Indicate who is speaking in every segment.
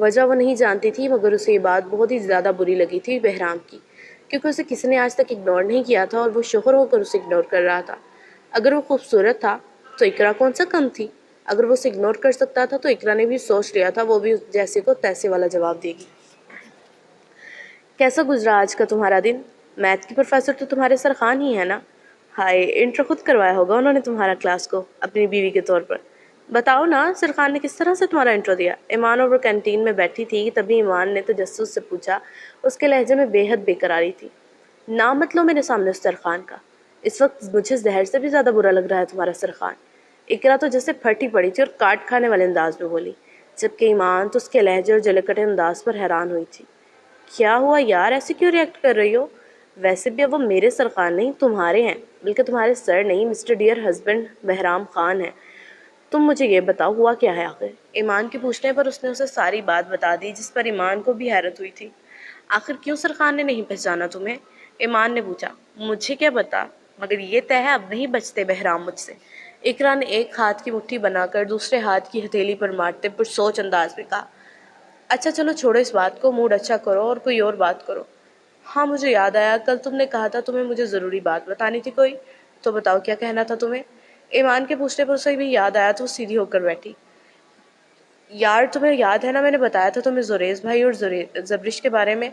Speaker 1: وجہ وہ نہیں جانتی تھی، مگر اسے یہ بات بہت ہی زیادہ بری لگی تھی بہرام کی، کیونکہ اسے کسی نے آج تک اگنور نہیں کیا تھا اور وہ شوہر ہو کر اسے اگنور کر رہا تھا۔ اگر وہ خوبصورت تھا تو اقرا کون سا کم تھی؟ اگر وہ اسے اگنور کر سکتا تھا تو اقرا نے بھی سوچ لیا تھا وہ بھی جیسے کو تیسے والا جواب دے گی۔ کیسا گزرا آج کا تمہارا دن؟ میتھ کی پروفیسر تو تمہارے سرخان ہی ہے نا؟ ہائے، انٹرو خود کروایا ہوگا انہوں نے تمہارا کلاس کو اپنی بیوی کے طور پر۔ بتاؤ نا، سرخان نے کس طرح سے تمہارا انٹرو دیا؟ ایمان اور وہ کینٹین میں بیٹھی تھی، تبھی ایمان نے تجسس سے پوچھا۔ اس کے لہجے میں بے حد بے قراری تھی۔ نام مت لو میرے سامنے اس سرخان کا، اس وقت مجھے زہر سے بھی زیادہ برا لگ رہا ہے تمہارا سرخان۔ اقرا تو جیسے پھٹی پڑی تھی اور کاٹ کھانے والے انداز میں بولی، جبکہ ایمان تو اس کے لہجے اور جلکٹے انداز پر حیران ہوئی تھی۔ کیا ہوا یار، ایسے کیوں ریئیکٹ کر رہی ہو؟ ویسے بھی اب وہ میرے سرخان نہیں تمہارے ہیں، بلکہ تمہارے سر نہیں mister dear husband Bahram Khan ہیں۔ تم مجھے یہ بتاؤ ہوا کیا ہے آخر؟ ایمان کے پوچھنے پر اس نے اسے ساری بات بتا دی، جس پر ایمان کو بھی حیرت ہوئی تھی۔ آخر کیوں سرخان نے نہیں پہچانا تمہیں؟ ایمان نے پوچھا۔ مجھے کیا پتا، مگر یہ طے ہے اب نہیں بچتے بہرام مجھ سے۔ اقرا نے ایک ہاتھ کی مٹھی بنا کر دوسرے ہاتھ کی ہتھیلی پر مارتے پرسوچ انداز میں کہا۔ اچھا چلو چھوڑو اس بات کو، موڈ اچھا کرو اور کوئی اور بات کرو۔ ہاں مجھے یاد آیا، کل تم نے کہا تھا تمہیں مجھے ضروری بات بتانی تھی کوئی، تو بتاؤ کیا کہنا تھا تمہیں؟ ایمان کے پوچھنے پر اسے بھی یاد آیا تو وہ سیدھی ہو کر بیٹھی۔ یار تمہیں یاد ہے نا، میں نے بتایا تھا تمہیں زریز بھائی اور زبرش کے بارے میں؟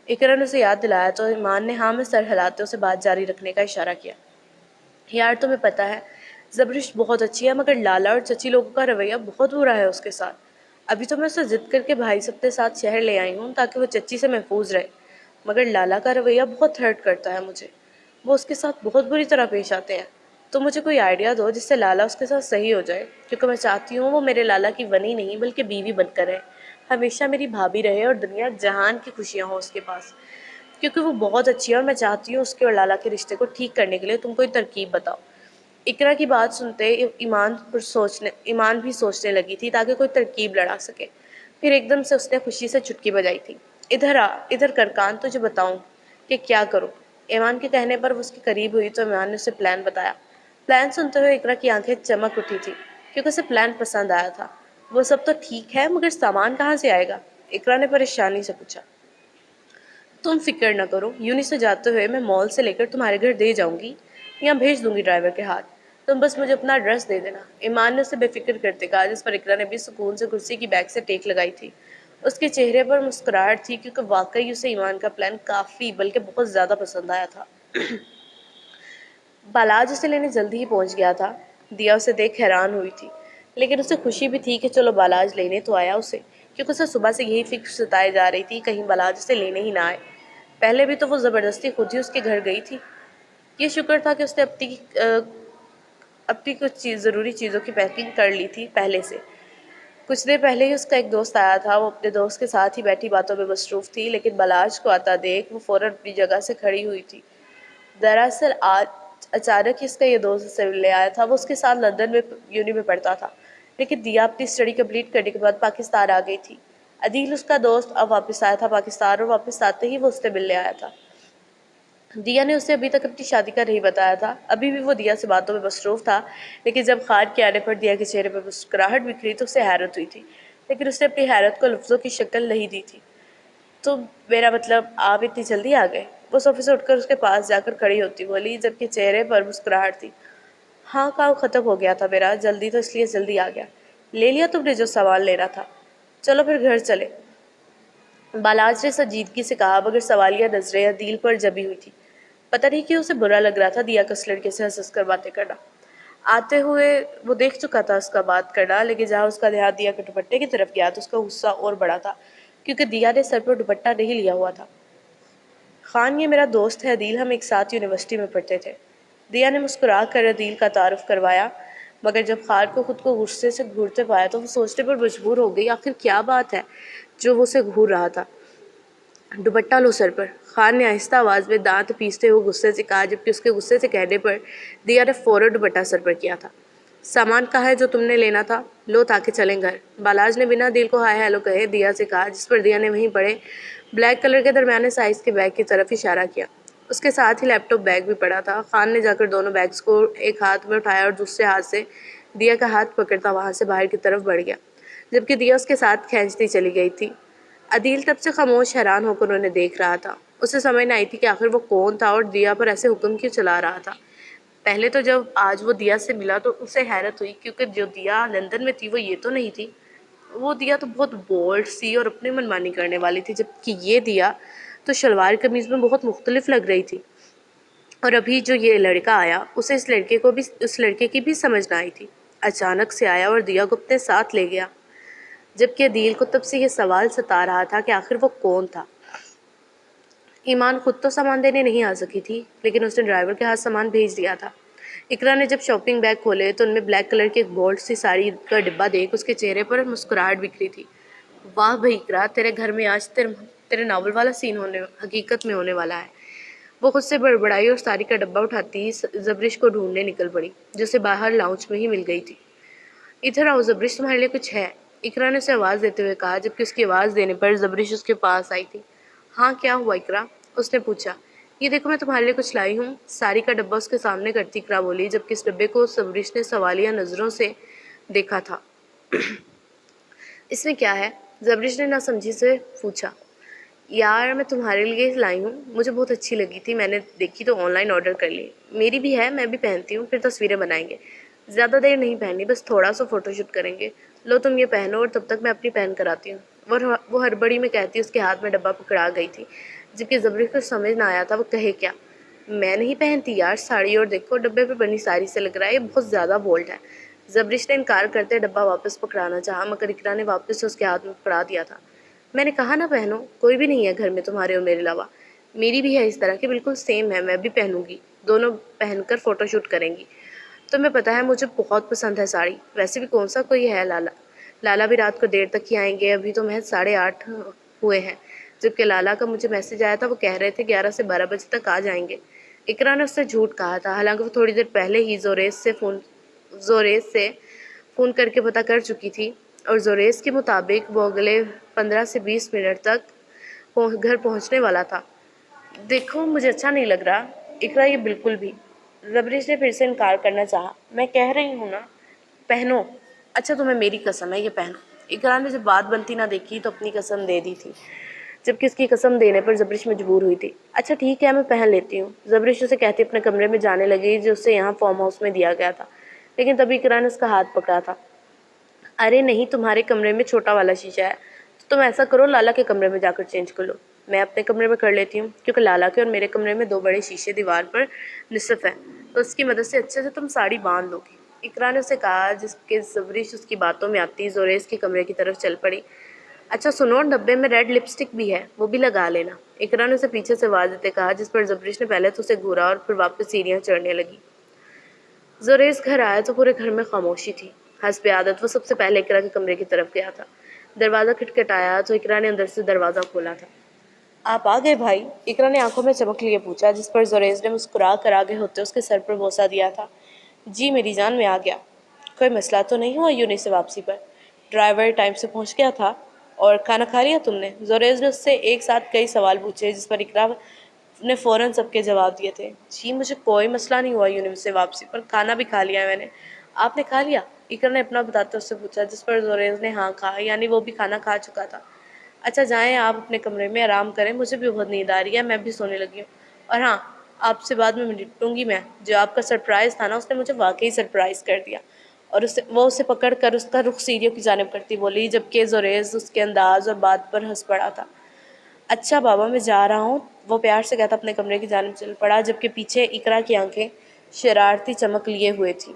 Speaker 1: اقرا نے اسے یاد دلایا تو ایمان نے ہاں میں سر ہلاتے اسے بات جاری رکھنے کا اشارہ کیا۔ یار تمہیں پتہ ہے زبرش بہت اچھی ہے، مگر لالا اور چچی لوگوں کا رویہ بہت برا ہے اس کے ساتھ۔ ابھی تو میں اسے ضد کر کے بھائی سب کے ساتھ شہر لے آئی ہوں تاکہ وہ چچی سے محفوظ رہے، مگر لالا کا رویہ بہت ہرٹ کرتا ہے مجھے، وہ اس کے ساتھ بہت بری طرح پیش آتے ہیں۔ تو مجھے کوئی آئیڈیا دو جس سے لالا اس کے ساتھ صحیح ہو جائے، کیونکہ میں چاہتی ہوں وہ میرے لالا کی ونی نہیں بلکہ بیوی بن کر رہے، ہمیشہ میری بھابھی رہے اور دنیا جہان کی خوشیاں ہوں اس کے پاس، کیونکہ وہ بہت اچھی ہے اور میں چاہتی ہوں اس کے اور لالا کے رشتے کو ٹھیک کرنے کے لیے تم کوئی ترکیب بتاؤ۔ اقرا کی بات سنتے ایمان بھی سوچنے لگی تھی تاکہ کوئی ترکیب لڑا سکے۔ پھر ایک دم سے اس نے خوشی سے چٹکی بجائی تھی۔ ادھر آ، ادھر کر کان، تجھے بتاؤں کہ کیا کروں۔ ایمان کے کہنے پر وہ اس کے قریب ہوئی تو ایمان نے اسے پلان بتایا۔ پلان سنتے ہوئے اقرا کی آنکھیں چمک اٹھی تھی، کیونکہ اسے پلان پسند آیا تھا۔ وہ سب تو ٹھیک ہے، مگر سامان کہاں سے آئے گا؟ اقرا نے پریشانی سے پوچھا۔ تم فکر نہ کرو، یونی سے جاتے ہوئے میں مال سے لے کر تمہارے گھر دے جاؤں گی یا بھیج دوں گی ڈرائیور کے ہاتھ، تم بس مجھے اپنا ایڈریس دے دینا، ایمان نے اسے بے فکر کرتے کہا، جس پر اقرا نے بھی سکون سے کرسی کی بیک سے ٹیک لگائی تھی۔ اس کے چہرے پر مسکراہٹ تھی، کیونکہ واقعی اسے ایمان کا پلان کافی بلکہ بہت زیادہ پسند آیا تھا۔ بالاج اسے لینے جلدی ہی پہنچ گیا تھا۔ دیا اسے دیکھ حیران ہوئی تھی، لیکن اسے خوشی بھی تھی کہ چلو بالاج لینے تو آیا اسے، کیونکہ اسے صبح سے یہی فکر ستائے جا رہی تھی کہیں بالاج اسے لینے ہی نہ آئے۔ پہلے بھی تو وہ زبردستی خود ہی اس کے گھر گئی تھی۔ یہ شکر تھا کہ اس نے اپنی کچھ ضروری چیزوں کی پیکنگ کر لی تھی پہلے سے۔ کچھ دیر پہلے ہی اس کا ایک دوست آیا تھا، وہ اپنے دوست کے ساتھ ہی بیٹھی باتوں میں مصروف تھی، لیکن بالاج کو آتا دیکھ وہ فوراً اپنی جگہ سے کھڑی ہوئی تھی۔ دراصل آج اچانک ہی اس کا یہ دوست اسے لے آیا تھا۔ وہ اس کے ساتھ لندن میں یونی میں پڑھتا تھا، لیکن دیا اپنی اسٹڈی کمپلیٹ کرنے کے بعد پاکستان آ گئی تھی۔ عدیل اس کا دوست اب واپس آیا تھا پاکستان، اور واپس آتے ہی وہ اس سے ملنے آیا تھا۔ دیا نے اسے ابھی تک اپنی شادی کا نہیں بتایا تھا، ابھی بھی وہ دیا سے باتوں میں مصروف تھا، لیکن جب خان کے آنے پر دیا کے چہرے پر مسکراہٹ بکھری تو اسے حیرت ہوئی تھی، لیکن اس نے اپنی حیرت کو لفظوں کی شکل نہیں دی تھی۔ تو میرا مطلب آپ اتنی جلدی آ گئے؟ وہ صوفے سے اٹھ کر اس کے پاس جا کر کھڑی ہوتی بولی، جبکہ چہرے پر مسکراہٹ تھی۔ ہاں کام ختم ہو گیا تھا میرا، جلدی تو اس لیے جلدی آ گیا۔ لے لیا تم نے جو سامان لینا تھا؟ چلو پھر گھر چلے، بالاج نے سنجیدگی سے کہا، مگر سوالیہ نظریں عدیل پر جمی ہوئی تھی۔ پتہ نہیں کیوں اسے برا لگ رہا تھا دیا کا اس لڑکے سے ہنس ہنس کر باتیں کرنا۔ آتے ہوئے وہ دیکھ چکا تھا اس کا بات کرنا، لیکن جہاں اس کا دھیان دیا کے دوپٹے کی طرف گیا تو اس کا غصہ اور بڑا تھا، کیونکہ دیا نے سر پر دوپٹہ نہیں لیا ہوا تھا۔ خان یہ میرا دوست ہے عدیل، ہم ایک ساتھ یونیورسٹی میں پڑھتے تھے۔ دیا نے مسکرا کر عدیل کا تعارف کروایا، مگر جب خان کو خود کو غصے سے گھورتے پایا تو وہ سوچنے پر مجبور ہو گئی آخر کیا بات ہے جو وہ اسے گھور رہا تھا۔ دوپٹہ لو سر پر، خان نے آہستہ آواز میں دانت پیستے ہوئے غصے سے کہا، جبکہ اس کے غصے سے کہنے پر دیا نے فوراً دوپٹہ سر پر کیا تھا۔ سامان کہاں ہے جو تم نے لینا تھا؟ لو تاکہ چلیں گھر، بالاج نے بنا دل کو ہائے ہیلو کہے دیا سے کہا، جس پر دیا نے وہیں پڑے بلیک کلر کے درمیانے سائز کے بیگ کی طرف اشارہ کیا۔ اس کے ساتھ ہی لیپ ٹاپ بیگ بھی پڑا تھا۔ خان نے جا کر دونوں بیگز کو ایک ہاتھ میں اٹھایا اور دوسرے ہاتھ سے دیا کا ہاتھ پکڑتا وہاں سے باہر کی طرف بڑھ گیا۔ جبکہ دیا اس کے ساتھ کھینچتی چلی گئی تھی۔ عدیل تب سے خاموش حیران ہو کر انہیں دیکھ رہا تھا۔ اسے سمجھ نہ آئی تھی کہ آخر وہ کون تھا اور دیا پر ایسے حکم کیوں چلا رہا تھا۔ پہلے تو جب آج وہ دیا سے ملا تو اسے حیرت ہوئی، کیونکہ جو دیا لندن میں تھی وہ یہ تو نہیں تھی۔ وہ دیا تو بہت بولڈ سی اور اپنی منمانی کرنے والی تھی، جبکہ یہ دیا تو شلوار قمیض میں بہت مختلف لگ رہی تھی۔ اور ابھی جو یہ لڑکا آیا اسے اس لڑکے کی بھی سمجھ نہ آئی تھی۔ اچانک سے آیا اور دیا کو اپنے ساتھ لے گیا، جبکہ عدیل کو تب سے یہ سوال ستا رہا تھا کہ آخر وہ کون تھا۔ ایمان خود تو سامان دینے نہیں آ سکی تھی، لیکن اس نے ڈرائیور کے ہاتھ سامان بھیج دیا تھا۔ اقرا نے جب شاپنگ بیگ کھولے تو ان میں بلیک کلر کی ایک بولڈ سی ساڑی کا ڈبہ دیکھ اس کے چہرے پر مسکراہٹ بکھری تھی۔ واہ بھئی اقرا، تیرے گھر میں آج تیرے ناول والا سین حقیقت میں ہونے والا ہے۔ وہ خود سے بڑبڑائی اور ساڑی کا ڈبہ اٹھاتی ہی زبرش کو ڈھونڈنے نکل پڑی، جو اسے باہر لاؤنج میں ہی مل گئی تھی۔ ادھر آؤ زبرش، تمہارے لیے کچھ ہے، اقرا نے اسے آواز دیتے ہوئے کہا، جبکہ اس کی آواز دینے پر زبرش اس کے پاس آئی تھی۔ ہاں کیا ہوا اقرا؟ اس نے پوچھا۔ یہ دیکھو میں تمہارے لیے کچھ لائی ہوں، ساڑی کا ڈبہ اس کے سامنے کرتی اقرا بولی، جبکہ اس ڈبے کو زبرش نے سوالیہ نظروں سے دیکھا تھا۔ اس میں کیا ہے؟ زبرش نے نہ سمجھی سے پوچھا۔ یار میں تمہارے لیے لائی ہوں، مجھے بہت اچھی لگی تھی، میں نے دیکھی تو آن لائن آرڈر کر لی۔ میری بھی ہے، میں بھی پہنتی ہوں، پھر تصویریں بنائیں گے۔ زیادہ دیر نہیں پہننی، بس تھوڑا سا فوٹو شوٹ کریں گے۔ لو تم یہ پہنو اور تب تک میں اپنی پہن کر آتی ہوں۔ وہ ہڑبڑی میں کہتی اس کے ہاتھ میں ڈبہ پکڑا گئی تھی، جبکہ زبرش کو سمجھ نہ آیا تھا وہ کہے کیا۔ میں نہیں پہنتی یار ساڑی، اور دیکھو ڈبے پہ بنی ساڑی سے لگ رہا ہے یہ بہت زیادہ بولڈ ہے۔ زبرش نے انکار کرتے ڈبہ واپس پکڑانا چاہا، مگر اقرا نے واپس اس کے ہاتھ میں پکڑا دیا تھا۔ میں نے کہا نہ پہنو، کوئی بھی نہیں ہے گھر میں تمہارے اور میرے علاوہ۔ میری بھی ہے اس طرح کی، بالکل سیم ہے، میں بھی پہنوں گی، دونوں پہن کر فوٹو شوٹ کریں گی۔ تمہیں پتہ ہے مجھے بہت پسند ہے ساڑی، ویسے بھی کون سا کوئی ہے لالا بھی رات کو دیر تک ہی آئیں گے، ابھی تو محض 8:30 ہوئے ہیں، جبکہ لالا کا مجھے میسج آیا تھا، وہ کہہ رہے تھے 11 سے 12 بجے تک آ جائیں گے۔ اقرا نے اس سے جھوٹ کہا تھا، حالانکہ وہ تھوڑی دیر پہلے ہی زوریز سے فون کر کے پتہ کر چکی تھی، اور زوریز کے مطابق وہ اگلے 15 سے 20 منٹ تک گھر پہنچنے والا تھا۔ دیکھو مجھے اچھا نہیں لگ رہا اقرا، یہ بالکل بھی۔ زبرش نے پھر سے انکار کرنا چاہا۔ میں کہہ رہی ہوں نا پہنو۔ اچھا تمہیں میری قسم ہے، یہ پہنو۔ اقرا نے جب بات بنتی نہ دیکھی تو اپنی قسم دے دی تھی، جبکہ اس کی قسم دینے پر زبرش مجبور ہوئی تھی۔ اچھا ٹھیک ہے، میں پہن لیتی ہوں، زبرش اسے کہتی اپنے کمرے میں جانے لگی جو اسے یہاں فارم ہاؤس میں دیا گیا تھا، لیکن تبھی اقرا نے اس کا ہاتھ پکڑا تھا۔ ارے نہیں، تمہارے کمرے میں چھوٹا والا شیشہ ہے، تو تم ایسا کرو لالا کے کمرے میں جا کر چینج کر لو۔ میں اپنے کمرے میں کر لیتی ہوں، کیونکہ لالا کے اور میرے کمرے میں 2 بڑے شیشے دیوار پر نصب ہیں، تو اس کی مدد سے اچھے سے تم ساڑی باندھ لو گی، اقرا نے اسے کہا، جس کے زبرش اس کی باتوں میں آتی زوریز کے کمرے کی طرف چل پڑی۔ اچھا سنو، ڈبے میں ریڈ لپسٹک بھی ہے، وہ بھی لگا لینا، اقرا نے اسے پیچھے سے آواز دیتے کہا، جس پر زبرش نے پہلے تو اسے گھورا اور پھر واپس سیڑھیاں چڑھنے لگی۔ زوریز گھر آیا تو پورے گھر میں خاموشی تھی۔ حسب عادت وہ سب سے پہلے اقرا کے کمرے کی طرف گیا تھا۔ دروازہ کھٹکھٹایا تو اقرا نے اندر سے دروازہ کھولا تھا۔ آپ آ گئے بھائی؟ اقرا نے آنکھوں میں چمک لیے پوچھا، جس پر زوریز نے مسکرا کر آگے ہوتے اس کے سر پر بوسہ دیا تھا۔ جی میری جان، میں آ گیا۔ کوئی مسئلہ تو نہیں ہوا یونی سے واپسی پر؟ ڈرائیور ٹائم سے پہنچ گیا تھا؟ اور کھانا کھا لیا تم نے؟ زوریز نے اس سے ایک ساتھ کئی سوال پوچھے، جس پر اقرا نے فوراً سب کے جواب دیے تھے۔ جی مجھے کوئی مسئلہ نہیں ہوا یونی سے واپسی پر، کھانا بھی کھا لیا ہے میں نے۔ آپ نے کھا لیا؟ اقرا نے اپنا بتاتے اس سے پوچھا، جس پر زوریز نے ہاں کہا، یعنی وہ بھی کھانا کھا چکا تھا۔ اچھا جائیں آپ اپنے کمرے میں آرام کریں، مجھے بھی بہت نیند آ رہی ہے، میں بھی سونے لگی ہوں۔ اور ہاں، آپ سے بعد میں نپٹوں گی میں۔ جو آپ کا سرپرائز تھا نا، اس نے مجھے واقعی سرپرائز کر دیا۔ اور وہ اسے پکڑ کر اس کا رخ سیڑھیوں کی جانب کرتی بولی، جبکہ زوریز اس کے انداز اور بات پر ہنس پڑا تھا۔ اچھا بابا میں جا رہا ہوں، وہ پیار سے کہتا اپنے کمرے کی جانب چل پڑا، جبکہ پیچھے اقرا کی آنکھیں شرارتی چمک لیے ہوئے تھی۔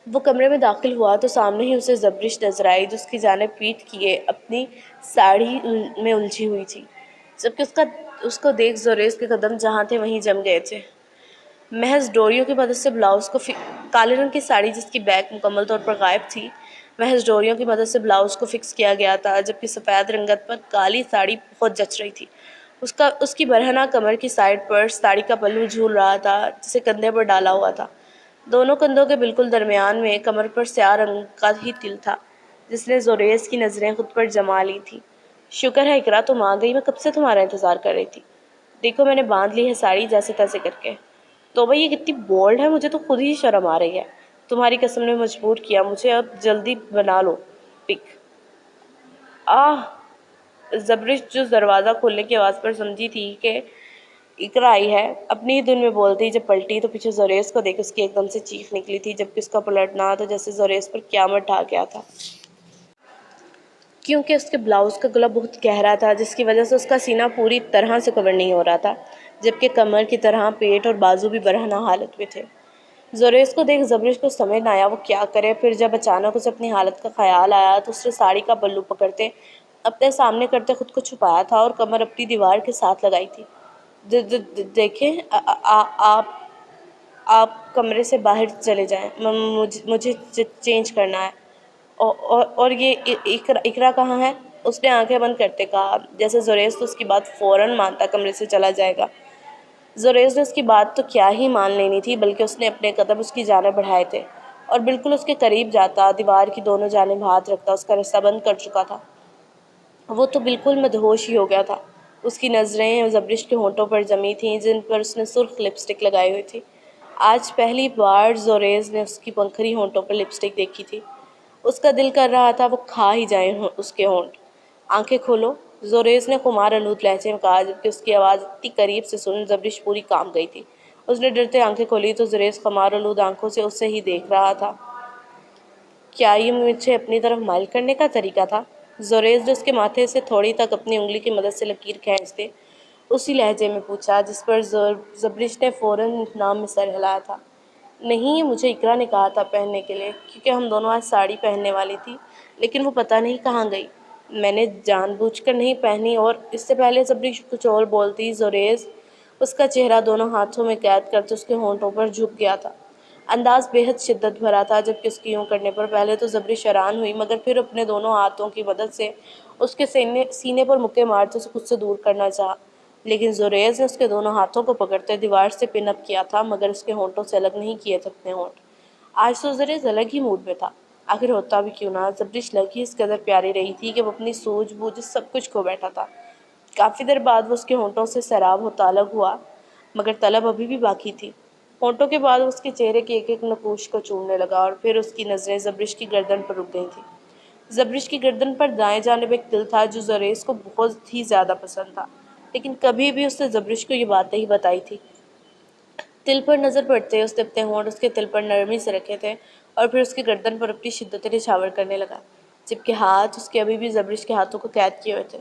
Speaker 1: وہ کمرے میں داخل ہوا تو سامنے ہی اسے زبرش نظر آئی، جو اس کی جانب پیٹھ کیے اپنی ساڑی میں الجھی ہوئی تھی، جبکہ اس کو دیکھ زوریز کے قدم جہاں تھے وہیں جم گئے تھے۔ محض ڈوریوں کی مدد سے بلاؤز کو کالے رنگ کی ساڑی جس کی بیک مکمل طور پر غائب تھی، محض ڈوریوں کی مدد سے بلاؤز کو فکس کیا گیا تھا، جبکہ سفید رنگت پر کالی ساڑی بہت جچ رہی تھی۔ اس کی برہنہ کمر کی سائڈ پر ساڑی کا پلو جھول رہا تھا، جسے کندھے پر ڈالا ہوا تھا۔ دونوں کندھوں کے بالکل درمیان میں کمر پر سیاہ رنگ کا ہی تل تھا، جس نے زوریز کی نظریں خود پر جما لی تھیں۔ شکر ہے اقرا تم آ گئی، میں کب سے تمہارا انتظار کر رہی تھی۔ دیکھو میں نے باندھ لی ہے ساڑی جیسے تیسے کر کے۔ توبہ یہ کتنی بولڈ ہے، مجھے تو خود ہی شرم آ رہی ہے۔ تمہاری قسم نے مجبور کیا مجھے، اب جلدی بنا لو پک۔ آہ! زبرش جو دروازہ کھولنے کی آواز پر سمجھی تھی کہ اقرا آئی ہے، اپنی ہی دھن میں بولتی جب پلٹی تو پیچھے زوریس کو دیکھ اس کی ایک دم سے چیخ نکلی تھی، جبکہ اس کا پلٹنا تو جیسے زوریس پر قیامت ڈھا گیا تھا، کیونکہ اس کے بلاؤز کا گلا بہت گہرا تھا جس کی وجہ سے اس کا سینہ پوری طرح سے کور نہیں ہو رہا تھا، جبکہ کمر کی طرح پیٹ اور بازو بھی برہنہ حالت میں تھے۔ زوریس کو دیکھ زبرش کو سمجھ نہ آیا وہ کیا کرے، پھر جب اچانک اسے اپنی حالت کا خیال آیا تو اس نے ساڑی کا پلو پکڑتے اپنے سامنے کرتے خود کو چھپایا تھا اور کمر اپنی دیوار کے ساتھ لگائی تھی۔ دیکھیں آپ کمرے سے باہر چلے جائیں، مجھے چینج کرنا ہے۔ اور یہ اقرا کہاں ہے؟ اس نے آنکھیں بند کرتے کہا، جیسے زوریس تو اس کی بات فوراً مانتا کمرے سے چلا جائے گا۔ زوریس نے اس کی بات تو کیا ہی مان لینی تھی، بلکہ اس نے اپنے قدم اس کی جانب بڑھائے تھے اور بالکل اس کے قریب جاتا دیوار کی دونوں جانب ہاتھ رکھتا اس کا رستہ بند کر چکا تھا۔ وہ تو بالکل مدہوش ہی ہو گیا تھا۔ اس کی نظریں زبرش کے ہونٹوں پر جمی تھیں جن پر اس نے سرخ لپسٹک لگائی ہوئی تھی۔ آج پہلی بار زوریس نے اس کی پنکھری ہونٹوں پر لپسٹک دیکھی تھی۔ اس کا دل کر رہا تھا وہ کھا ہی جائیں اس کے ہونٹ۔ آنکھیں کھولو، زوریس نے خمار آلود لہجے میں کہا، جبکہ اس کی آواز اتنی قریب سے سن زبرش پوری کانپ گئی تھی۔ اس نے ڈرتے آنکھیں کھولی تو زوریس خمار آلود آنکھوں سے اسے ہی دیکھ رہا تھا۔ کیا یہ مجھے اپنی طرف مائل کرنے کا طریقہ تھا؟ زوریس نے اس کے ماتھے سے تھوڑی تک اپنی انگلی کی مدد سے لکیر کھینچتے اسی لہجے میں پوچھا جس پر زبرش نے فوراً نام میں سر ہلایا تھا۔ نہیں، یہ مجھے اقرا نے کہا تھا پہننے کے لیے، کیونکہ ہم دونوں آج ساڑی پہننے والی تھی، لیکن وہ پتہ نہیں کہاں گئی۔ میں نے جان بوجھ کر نہیں پہنی۔ اور اس سے پہلے زبرش کچھ اور بولتی زوریس اس کا چہرہ دونوں ہاتھوں میں قید کرتے اس کے ہونٹوں پر جھک گیا تھا۔ انداز بے حد شدت بھرا تھا، جبکہ اس کے یوں کرنے پر پہلے تو زبرش حیران ہوئی، مگر پھر اپنے دونوں ہاتھوں کی مدد سے اس کے سینے پر مکے مارتے اسے خود سے دور کرنا چاہا، لیکن زوریس نے اس کے دونوں ہاتھوں کو پکڑتے دیوار سے پن اپ کیا تھا، مگر اس کے ہونٹوں سے الگ نہیں کیے تھے اپنے ہونٹ۔ آج تو زوریس الگ ہی موڈ میں تھا، آخر ہوتا بھی کیوں نہ، زبرش لگ ہی اس قدر پیاری رہی تھی کہ وہ اپنی سوجھ بوجھ سب کچھ کھو بیٹھا تھا۔ کافی دیر بعد وہ اس کے ہونٹوں سے سیراب ہوتا الگ ہوا، مگر طلب ابھی بھی باقی تھی۔ ہونٹوں کے بعد اس کے چہرے کے ایک ایک نقوش کو چومنے لگا اور پھر اس کی نظریں زبرش کی گردن پر رک گئی تھیں۔ زبرش کی گردن پر دائیں جانب ایک تل تھا جو زوریس کو بہت ہی زیادہ پسند تھا، لیکن کبھی بھی اس نے زبرش کو یہ بات نہیں بتائی تھی۔ تل پر نظر پڑتے اس نے اپنے ہونٹ اس کے تل پر نرمی سے رکھے تھے اور پھر اس کی گردن پر اپنی شدت نچھاور کرنے لگا، جبکہ ہاتھ اس کے ابھی بھی زبرش کے ہاتھوں کو قید کیے ہوئے تھے۔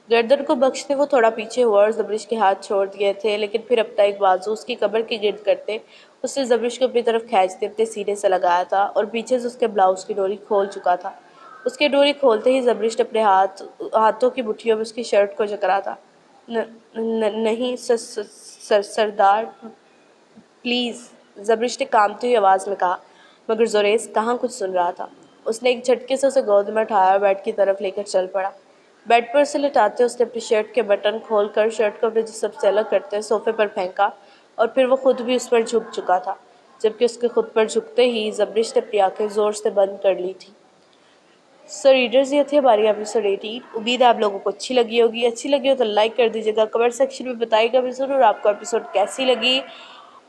Speaker 1: گردن کو بخشتے وہ تھوڑا پیچھے ہوا اور زبرش کے ہاتھ چھوڑ دیے تھے، لیکن پھر اپنا ایک بازو اس کی کمر کے گرد کرتے اس نے زبرش کو اپنی طرف کھینچتے اپنے سینے سے لگایا تھا اور پیچھے سے اس کے بلاؤز کی ڈوری کھول چکا تھا۔ اس کے ڈوری کھولتے ہی زبرش نے اپنے ہاتھوں کی مٹھیوں میں اس کی شرٹ کو جکڑا تھا۔ نہیں سردار پلیز، زبرش نے کانپتی ہوئی آواز میں کہا، مگر زوریس کہاں کچھ سن رہا تھا۔ اس نے ایک جھٹکے سے اسے گود میں اٹھایا اور بیڈ کی طرف لے کر چل پڑا۔ بیڈ پر اسے لٹاتے اس نے اپنی شرٹ کے بٹن کھول کر شرٹ کو اپنے جسم سے الگ کرتے صوفے پر پھینکا اور پھر وہ خود بھی اس پر جھک چکا تھا، جبکہ اس کے خود پر جھکتے ہی زبرش نے اپنی آنکھیں زور سے بند کر لی تھی۔ سو ریڈرز، یہ تھے ہماری ایپیسوڈ 18۔ امید ہے آپ لوگوں کو اچھی لگی ہوگی، اچھی لگی ہو تو لائک کر دیجیے گا، کمنٹ سیکشن میں بتائیے گا بھی ضرور آپ کو ایپیسوڈ کیسی لگی،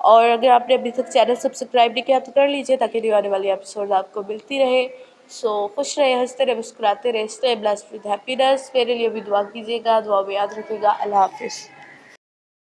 Speaker 1: اور اگر آپ نے ابھی تک چینل سبسکرائب نہیں کیا تو کر لیجیے تاکہ نیو آنے والی ایپیسوڈ آپ کو ملتی رہے۔ سو خوش رہے، ہنستے رہے، مسکراتے رہے، اسٹے بلیسڈ ود ہیپینس۔ میرے لیے بھی دعا کیجیے گا، دعا میں یاد رکھیے گا۔ اللہ حافظ۔